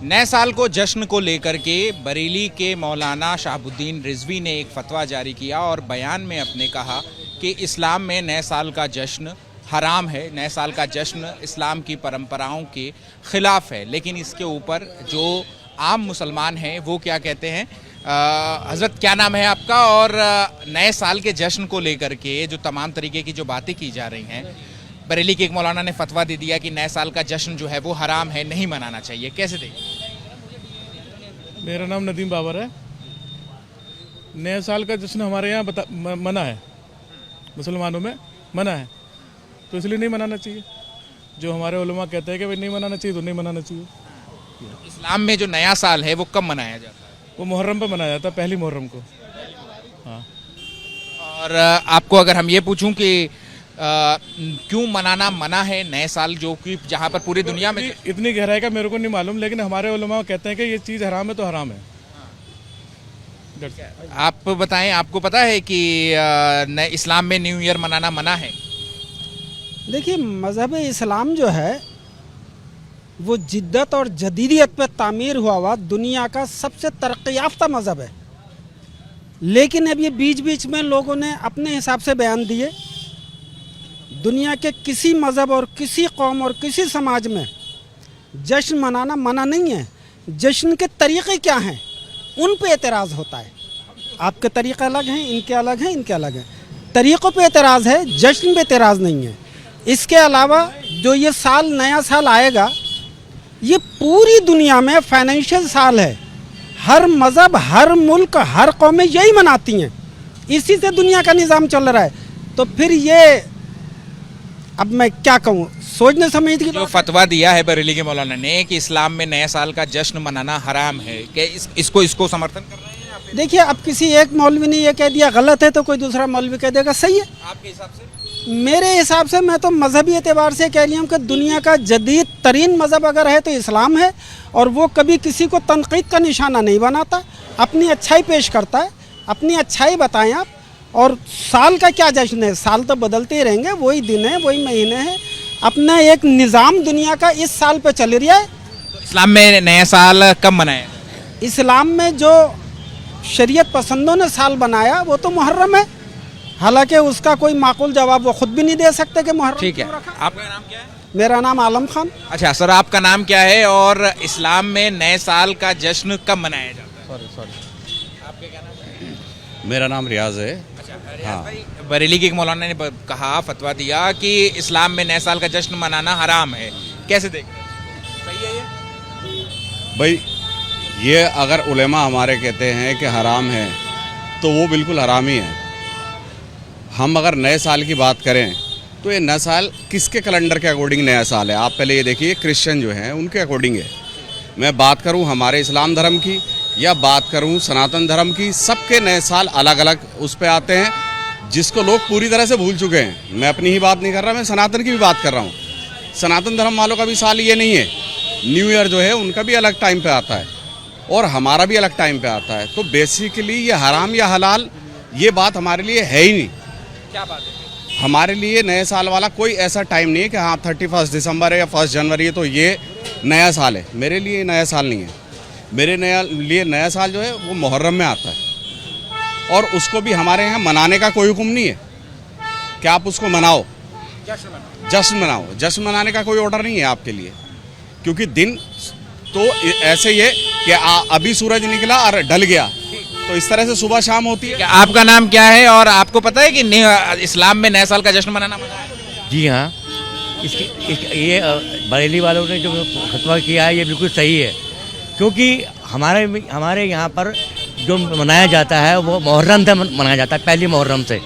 नए साल को जश्न को लेकर के बरेली के मौलाना शहाबुद्दीन रिजवी ने एक फतवा जारी किया और बयान में अपने कहा कि इस्लाम में नए साल का जश्न हराम है, नए साल का जश्न इस्लाम की परंपराओं के ख़िलाफ़ है। लेकिन इसके ऊपर जो आम मुसलमान हैं वो क्या कहते हैं। हज़रत क्या नाम है आपका, और नए साल के जश्न को लेकर के जो तमाम तरीके की जो बातें की जा रही हैं, बरेली के एक मौलाना ने फतवा दे दिया कि नए साल का जश्न जो है वो हराम है, नहीं मनाना चाहिए, कैसे देखिए? मेरा नाम नदीम बाबर है। नए साल का जश्न हमारे यहाँ मना है, मुसलमानों में मना है, तो इसलिए नहीं मनाना चाहिए। जो हमारे उलमा कहते हैं कि भाई नहीं मनाना चाहिए तो नहीं मनाना चाहिए। इस्लाम में जो नया साल है वो कब मनाया जाता है? वो मुहर्रम पे मनाया जाता है, पहली मुहर्रम को। हाँ। और आपको अगर हम ये पूछूं कि क्यों मनाना मना है नए साल, जो कि जहाँ पर पूरी दुनिया में इतनी गहराई का मेरे को नहीं मालूम, लेकिन हमारे उलमा कहते हैं कि ये चीज़ हराम है तो हराम है। आप बताएं, आपको पता है कि इस्लाम में न्यू ईयर मनाना मना है? देखिए, मज़हब इस्लाम जो है वो जिद्दत और जदीदियत पर तामीर हुआ दुनिया का सबसे तरक्की याफ्ता मज़हब है। लेकिन अब ये बीच बीच में लोगों ने अपने हिसाब से बयान दिए। दुनिया के किसी मज़हब और किसी कौम और किसी समाज में जश्न मनाना मना नहीं है। जश्न के तरीक़े क्या हैं उन पे एतराज़ होता है। आपके तरीक़े अलग हैं, इनके अलग हैं, इनके अलग हैं। तरीक़ों पे एतराज़ है, जश्न पे एतराज़ नहीं है। इसके अलावा जो ये साल नया साल आएगा, ये पूरी दुनिया में फाइनेंशियल साल है। हर मज़हब, हर मुल्क, हर कौमें यही मनाती हैं। इसी से दुनिया का निज़ाम चल रहा है। तो फिर ये अब मैं क्या कहूँ, सोचने समझने की जो फतवा दिया है बरेली के मौलाना ने कि इस्लाम में नए साल का जश्न मनाना हराम है, क्या इसको समर्थन कर रहे हैं आप? देखिए, अब किसी एक मौलवी ने यह कह दिया गलत है तो कोई दूसरा मौलवी कह देगा सही है। आपके हिसाब से? मेरे हिसाब से मैं तो मजहबी एतबार से कह रही हूँ कि दुनिया का जदीद तरीन मज़हब अगर है तो इस्लाम है, और वो कभी किसी को तनकीद का निशाना नहीं बनाता, अपनी अच्छाई पेश करता है। अपनी अच्छाई बताएं आप। और साल का क्या जश्न है, साल तो बदलते ही रहेंगे, वही दिन है, वही महीने हैं। अपना एक निज़ाम दुनिया का इस साल पे चल रहा है। तो इस्लाम में नया साल कब मनाया? इस्लाम में जो शरीयत पसंदों ने साल बनाया वो तो मुहर्रम है। हालांकि उसका कोई माकूल जवाब वो खुद भी नहीं दे सकते कि मुहर्रम। ठीक है, आपका नाम क्या है? मेरा नाम आलम खान। अच्छा सर, आपका नाम क्या है और इस्लाम में नए साल का जश्न कब मनाया जाता है? आपके क्या नाम है? मेरा नाम रियाज है। हाँ भाई, बरेली के एक मौलाना ने कहा, फतवा दिया कि इस्लाम में नए साल का जश्न मनाना हराम है, कैसे देखते हैं? सही है ये? भाई, ये अगर उलेमा हमारे कहते हैं कि हराम है तो वो बिल्कुल हराम ही है। हम अगर नए साल की बात करें तो ये नया साल किसके कैलेंडर के अकॉर्डिंग नया साल है? आप पहले ये देखिए, क्रिश्चियन जो हैं उनके अकॉर्डिंग है। मैं बात करूं हमारे इस्लाम धर्म की या बात करूं सनातन धर्म की, सबके नए साल अलग अलग उस पे आते हैं जिसको लोग पूरी तरह से भूल चुके हैं। मैं अपनी ही बात नहीं कर रहा, मैं सनातन की भी बात कर रहा हूँ। सनातन धर्म वालों का भी साल ये नहीं है। न्यू ईयर जो है उनका भी अलग टाइम पे आता है और हमारा भी अलग टाइम पे आता है। तो बेसिकली ये हराम या हलाल ये बात हमारे लिए है ही नहीं। क्या बात है? हमारे लिए नए साल वाला कोई ऐसा टाइम नहीं है कि हाँ 31 दिसंबर है या 1 जनवरी है तो ये नया साल है। मेरे लिए नया साल नहीं है। मेरे लिए नया साल जो है वो मुहर्रम में आता है, और उसको भी हमारे यहाँ मनाने का कोई हुक्म नहीं है कि आप उसको मनाओ, जश्न मनाओ। जश्न मनाने का कोई ऑर्डर नहीं है आपके लिए, क्योंकि दिन तो ऐसे ही है कि अभी सूरज निकला और ढल गया, तो इस तरह से सुबह शाम होती है। आपका नाम क्या है और आपको पता है कि इस्लाम में नए साल का जश्न मनाना मना है? जी हाँ, ये बरेली वालों ने जो फतवा किया है ये बिल्कुल सही है, क्योंकि हमारे यहाँ पर जो मनाया जाता है वो मुहर्रम से मनाया जाता है, पहली मुहर्रम से।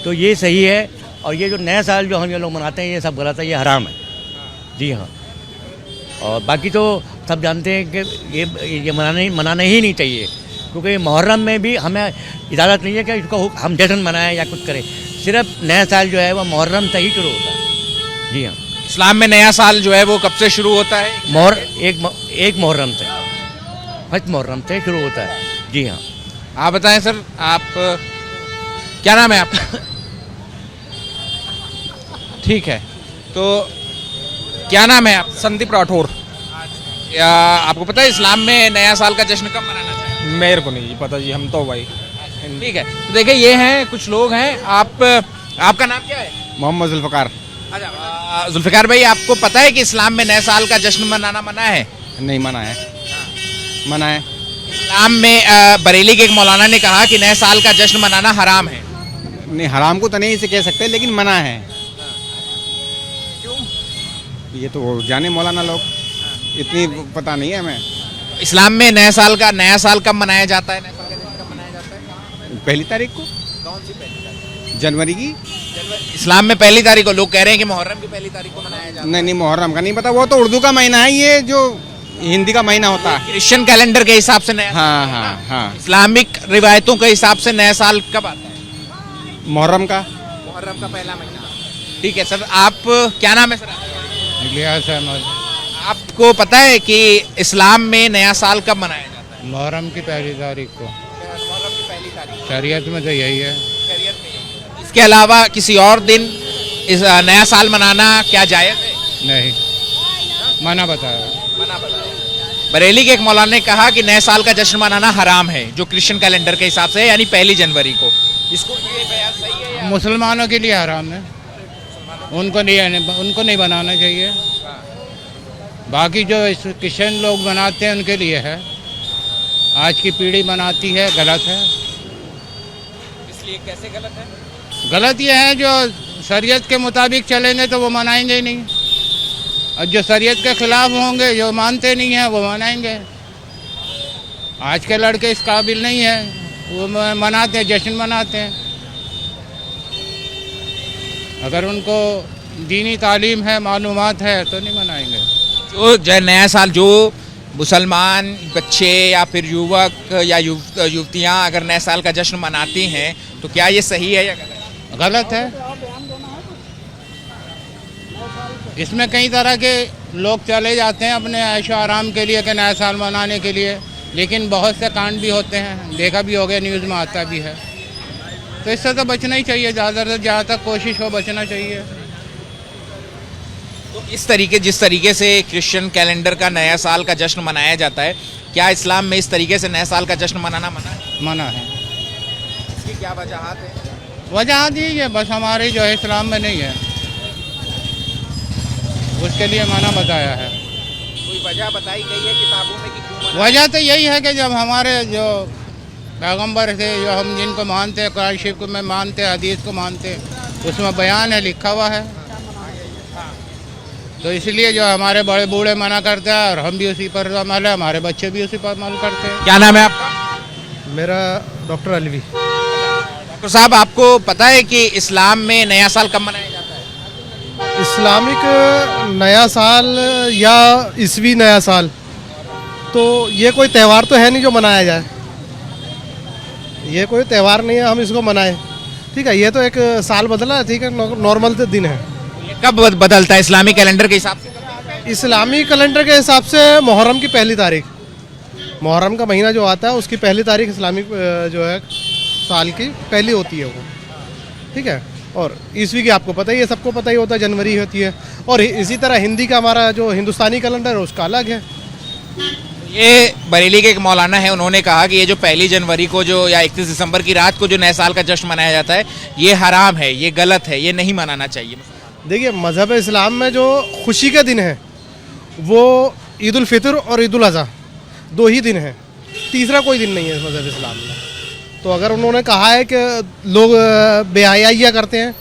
तो ये सही है, और ये जो नया साल जो हम ये लोग मनाते हैं ये सब गलत है, ये हराम है। जी हाँ, और बाकी तो सब जानते हैं कि ये मनाना ही नहीं चाहिए, क्योंकि मुहर्रम में भी हमें इजाज़त नहीं है कि इसको हम जश्न मनाएं या कुछ करें। सिर्फ नया साल जो है वो मुहर्रम से ही शुरू होता है। जी हाँ, इस्लाम में नया साल जो है वो कब से शुरू होता है? एक मुहर्रम से, 1 मुहर्रम से शुरू होता है। जी हाँ। आप बताएं सर, आप क्या नाम है आपका? ठीक है, तो क्या नाम है आप? संदीप राठौर। आपको पता है इस्लाम में नया साल का जश्न कब मनाना चाहिए? मेरे को नहीं पता जी, हम तो भाई ठीक है, तो देखिए ये हैं कुछ लोग हैं। आपका नाम क्या है? मोहम्मद जुल्फ़कार। अच्छा, जुल्फिकार भाई, आपको पता है कि इस्लाम में नए साल का जश्न मनाना मना है? नहीं मना है, मना है। इस्लाम में बरेली के एक मौलाना ने कहा कि नए साल का जश्न मनाना हराम है। नहीं, हराम को तो नहीं से कह सकते, लेकिन मना है। क्यों? ये तो जाने मौलाना लोग, इतनी पता नहीं है हमें। इस्लाम में नया साल कब मनाया जाता है? नया साल का जश्न कब मनाया जाता है? 1 तारीख को, कौन सी पहली तारीख? जनवरी की। इस्लाम में 1 तारीख को, लोग कह रहे हैं कि मुहर्रम की 1 तारीख को मनाया जाता है। नहीं, मुहर्रम का नहीं पता, वो तो उर्दू का महीना है, ये जो हिंदी का महीना होता है। क्रिश्चियन कैलेंडर के हिसाब से नया हाँ हाँ हाँ, इस्लामिक रिवायतों के हिसाब से नया साल कब आता है? मुहर्रम का। मुहर्रम का पहला महीना। ठीक है सर, आप क्या नाम है सर? इलियास अहमद। आपको पता है कि इस्लाम में नया साल कब मनाया जाता है? मुहर्रम की 1 तारीख को। मुहर्रम की 1 तारीख। शरीयत में तो यही है। इसके अलावा किसी और दिन इस नया साल मनाना क्या जायज़ है? नहीं, मना बताया। बरेली के एक मौलाना ने कहा कि नए साल का जश्न मनाना हराम है, जो क्रिश्चियन कैलेंडर के हिसाब से है, यानी 1 जनवरी को। इसको ये बयान सही है या? मुसलमानों के लिए हराम है, उनको नहीं बनाना चाहिए। बाकी जो क्रिश्चियन लोग बनाते हैं उनके लिए है, आज की पीढ़ी बनाती है, गलत है। इसलिए कैसे गलत है? गलत ये है जो शरीयत के मुताबिक चलेंगे तो वो मनाएंगे ही नहीं, और जो शरीयत के खिलाफ होंगे, जो मानते नहीं हैं, वो मनाएंगे। आज के लड़के इस काबिल नहीं है, वो मनाते हैं, जश्न मनाते हैं। अगर उनको दीनी तालीम है, मालूमात है, तो नहीं मनाएंगे। जो नया साल जो मुसलमान बच्चे या फिर युवक या युवतियाँ अगर नए साल का जश्न मनाती हैं, तो क्या ये सही है या गलत? गलत है। इसमें कई तरह के लोग चले जाते हैं अपने ऐशो आराम के लिए, कि नया साल मनाने के लिए, लेकिन बहुत से कांड भी होते हैं, देखा भी हो गया, न्यूज़ में आता भी है। तो इससे तो बचना ही चाहिए, ज़्यादा से ज़्यादा कोशिश हो बचना चाहिए। तो जिस तरीके से क्रिश्चियन कैलेंडर का नया साल का जश्न मनाया जाता है, क्या इस्लाम में इस तरीके से नया साल का जश्न मनाना मना है? मना है। इसकी क्या वजह है? वजह दी है, बस हमारी जो है इस्लाम में नहीं है, उसके लिए मना बताया है। कोई वजह बताई गई है किताबों में कि क्यों मना? वजह तो यही है कि जब हमारे जो पैगंबर थे, जो हम जिनको मानते हैं, कुरान शरीफ को में मानते हैं, हदीस को मानते हैं, उसमें बयान है, लिखा हुआ है। तो इसलिए जो हमारे बड़े बूढ़े मना करते हैं, और हम भी उसी पर अमल है, हमारे बच्चे भी उसी पर अमल करते हैं। क्या नाम है आपका? मेरा डॉक्टर अलवी। डॉक्टर साहब, आपको पता है कि इस्लाम में नया साल कब मनाया जाता है? इस्लामिक नया साल या ईसवी नया साल, तो ये कोई त्यौहार तो है नहीं जो मनाया जाए। ये कोई त्यौहार नहीं है हम इसको मनाएं, ठीक है। ये तो एक साल बदला है, ठीक है, नॉर्मल तो दिन है। कब बदलता है इस्लामी कैलेंडर के हिसाब से? इस्लामी कैलेंडर के हिसाब से मुहर्रम की 1 तारीख, मुहर्रम का महीना जो आता है उसकी 1 तारीख इस्लामिक जो है साल की पहली होती है वो, ठीक है। और ईसवी की आपको पता ही है, सबको पता ही होता है, जनवरी होती है। और इसी तरह हिंदी का हमारा जो हिंदुस्तानी कैलेंडर है उसका अलग है। ये बरेली के एक मौलाना है, उन्होंने कहा कि ये जो 1 जनवरी को जो या 31 दिसंबर की रात को जो नए साल का जश्न मनाया जाता है, ये हराम है, ये गलत है, ये नहीं मनाना चाहिए। देखिए, मज़हब इस्लाम में जो खुशी के दिन है वो ईद उल फितर और ईद उल अज़हा 2 ही दिन हैं, तीसरा कोई दिन नहीं है मज़हब इस्लाम में। तो अगर उन्होंने कहा है कि लोग बेहयाइयाँ करते हैं,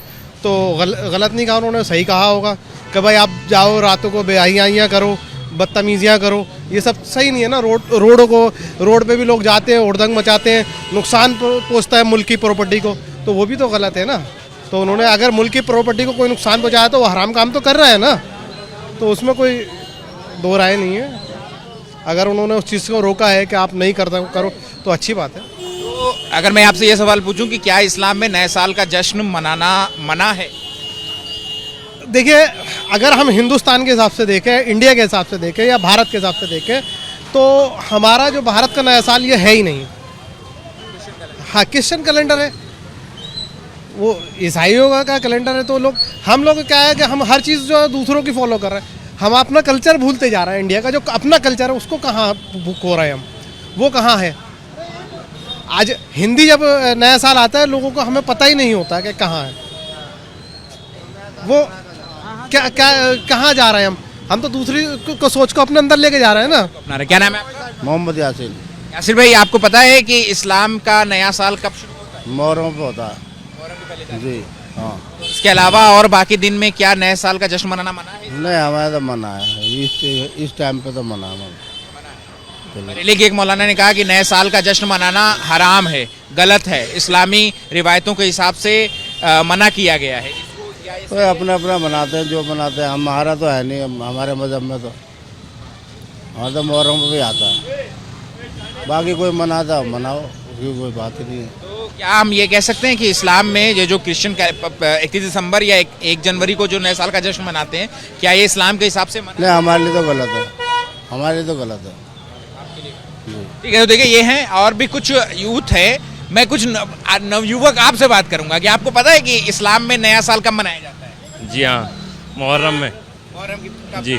तो गलत नहीं कहा उन्होंने, सही कहा होगा कि भाई आप जाओ रातों को बेहयाइयाँ करो, बदतमीज़ियाँ करो, ये सब सही नहीं है ना। रोड पे भी लोग जाते हैं, हुड़दंग मचाते हैं, नुकसान पहुँचता है मुल्क की प्रॉपर्टी को, तो वो भी तो गलत है ना। तो उन्होंने अगर मुल्क की प्रॉपर्टी को कोई नुकसान पहुँचाया तो वो हराम काम तो कर रहा है ना, तो उसमें कोई दो राय नहीं है। अगर उन्होंने उस चीज़ को रोका है कि आप नहीं करो तो अच्छी बात है। तो अगर मैं आपसे ये सवाल पूछूं कि क्या इस्लाम में नए साल का जश्न मनाना मना है? देखिए, अगर हम हिंदुस्तान के हिसाब से देखें, इंडिया के हिसाब से देखें या भारत के हिसाब से देखें, तो हमारा जो भारत का नया साल ये है ही नहीं। हाँ, क्रिश्चियन कैलेंडर है, वो ईसाइयों का कैलेंडर है। तो हम लोग क्या है कि हम हर चीज़ जो है दूसरों की फॉलो कर रहे हैं। हम अपना कल्चर भूलते जा रहे हैं। इंडिया का जो अपना कल्चर है उसको कहाँ खो रहे हैं हम, वो कहाँ है। आज हिंदी जब नया साल आता है लोगों को हमें पता ही नहीं होता कि कहाँ है वो, क्या क्या कहाँ जा रहे हैं हम तो दूसरी को सोच को अपने अंदर लेके जा रहे हैं ना। अपना क्या नाम है आपका? मोहम्मद यासिन। यासिर भाई, आपको पता है कि इस्लाम का नया साल कब शुरू होता है? मुहर्रम पे होता है जी। हाँ, इसके अलावा और बाकी दिन में क्या नए साल का जश्न मनाना मना है? नहीं हमारे तो मना है, इस टाइम पे तो मना है। बरेली के एक मौलाना ने कहा कि नए साल का जश्न मनाना हराम है, गलत है, इस्लामी रिवायतों के हिसाब से मना किया गया है। तो अपने अपना बनाते हैं जो बनाते हैं, हमारा तो है नहीं, हमारे मजहब में तो हमारा तो मुहर्रम पे भी आता है, बाकी कोई मनाता मनाओ, उसकी कोई बात ही नहीं है। तो क्या हम ये कह सकते हैं कि इस्लाम में ये जो क्रिश्चियन 31 दिसंबर या 1 जनवरी को जो नए साल का जश्न मनाते हैं, क्या ये इस्लाम के हिसाब से मना? नहीं, हमारे लिए तो गलत है, हमारे लिए तो गलत है। ठीक है, तो देखिए ये हैं और भी कुछ यूथ है। मैं कुछ नवयुवक आपसे बात करूंगा कि आपको पता है कि इस्लाम में नया साल कब मनाया जाता है? जी हाँ, मुहर्रम में। मुहर्रम की जी,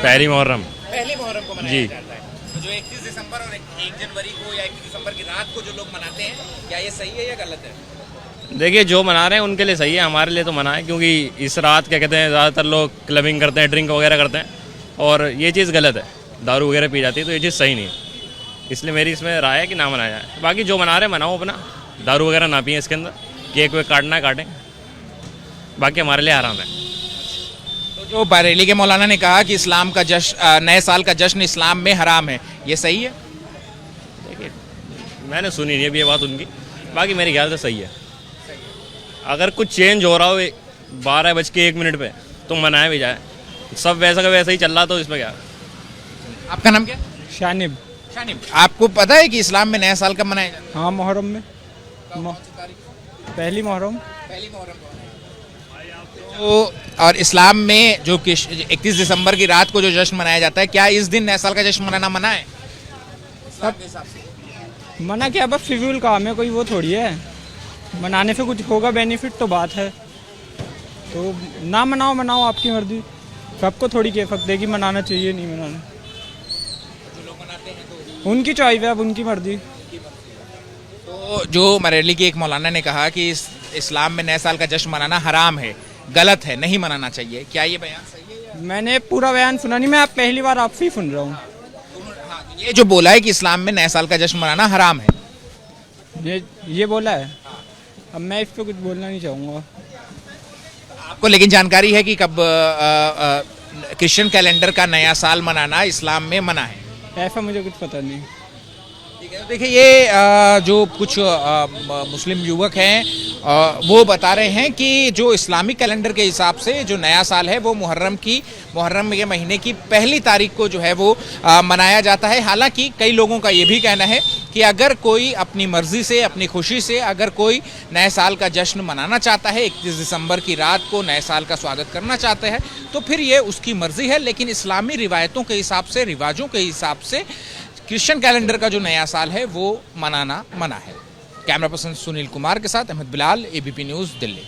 पहली मुहर्रम। पहले मुहर्रम को मनाया जी। जाता है। तो जो 31 दिसंबर और 1 जनवरी को या 31 दिसंबर की रात को जो लोग मनाते हैं, क्या ये सही है या गलत है? देखिए, जो मना रहे हैं उनके लिए सही है, हमारे लिए तो मना है, क्योंकि इस रात क्या कहते हैं ज़्यादातर लोग क्लबिंग करते हैं, ड्रिंक वगैरह करते हैं, और ये चीज़ गलत है, दारू वगैरह पी जाती है, तो ये चीज़ सही नहीं है। इसलिए मेरी इसमें राय है कि ना मनाया जाए। बाकी जो मना रहे हैं मनाओ अपना, दारू वगैरह ना पिए इसके अंदर, केक वेक काटना है काटें, बाकी हमारे लिए आराम है। तो जो बरेली के मौलाना ने कहा कि इस्लाम का जश्न, नए साल का जश्न इस्लाम में हराम है, ये सही है? देखिए, मैंने सुनी नहीं अभी ये बात उनकी, बाकी मेरे ख्याल से सही है। अगर कुछ चेंज हो रहा हो 12:01 पे तो मनाया भी जाए, सब वैसा का वैसा ही चल रहा, तो इसमें क्या। आपका नाम क्या? शानिब। शानिब, आपको पता है कि इस्लाम में नया साल कब मनाया जाता है? हाँ, मुहर्रम में पहली मुहर्रम। पहली मुहर्रम को। तो और इस्लाम में जो 31 दिसंबर की रात को जो जश्न मनाया जाता है, क्या इस दिन नए साल का जश्न मनाना मना है? मना क्या, बस फिजूल काम है, कोई वो थोड़ी है। मनाने से कुछ होगा बेनिफिट तो बात है, तो ना मनाओ, मनाओ आपकी मर्जी, सबको थोड़ी कह सकते कि मनाना चाहिए नहीं मनाना, उनकी चॉइस है, अब उनकी मर्जी। तो जो बरेली के एक मौलाना ने कहा कि इस्लाम में नए साल का जश्न मनाना हराम है, गलत है, नहीं मनाना चाहिए, क्या ये बयान सही है? मैंने पूरा बयान सुना नहीं, मैं आप पहली बार आपसे ही सुन रहा हूँ। ये जो बोला है कि इस्लाम में नए साल का जश्न मनाना हराम है, ये बोला है, अब मैं इस पर कुछ बोलना नहीं चाहूँगा। आपको लेकिन जानकारी है कि कब क्रिश्चियन कैलेंडर का नया साल मनाना इस्लाम में मना है? ऐसा मुझे कुछ पता नहीं। ठीक है, देखिए ये जो कुछ मुस्लिम युवक हैं वो बता रहे हैं कि जो इस्लामिक कैलेंडर के हिसाब से जो नया साल है वो मुहर्रम के महीने की पहली तारीख को जो है वो मनाया जाता है। हालांकि कई लोगों का ये भी कहना है कि अगर कोई अपनी मर्जी से, अपनी खुशी से अगर कोई नए साल का जश्न मनाना चाहता है, 31 दिसंबर की रात को नए साल का स्वागत करना चाहता है, तो फिर ये उसकी मर्जी है, लेकिन इस्लामी रिवायतों के हिसाब से, रिवाजों के हिसाब से क्रिश्चियन कैलेंडर का जो नया साल है वो मनाना मना है। कैमरा पर्सन सुनील कुमार के साथ अहमद बिलाल, ABP न्यूज़, दिल्ली।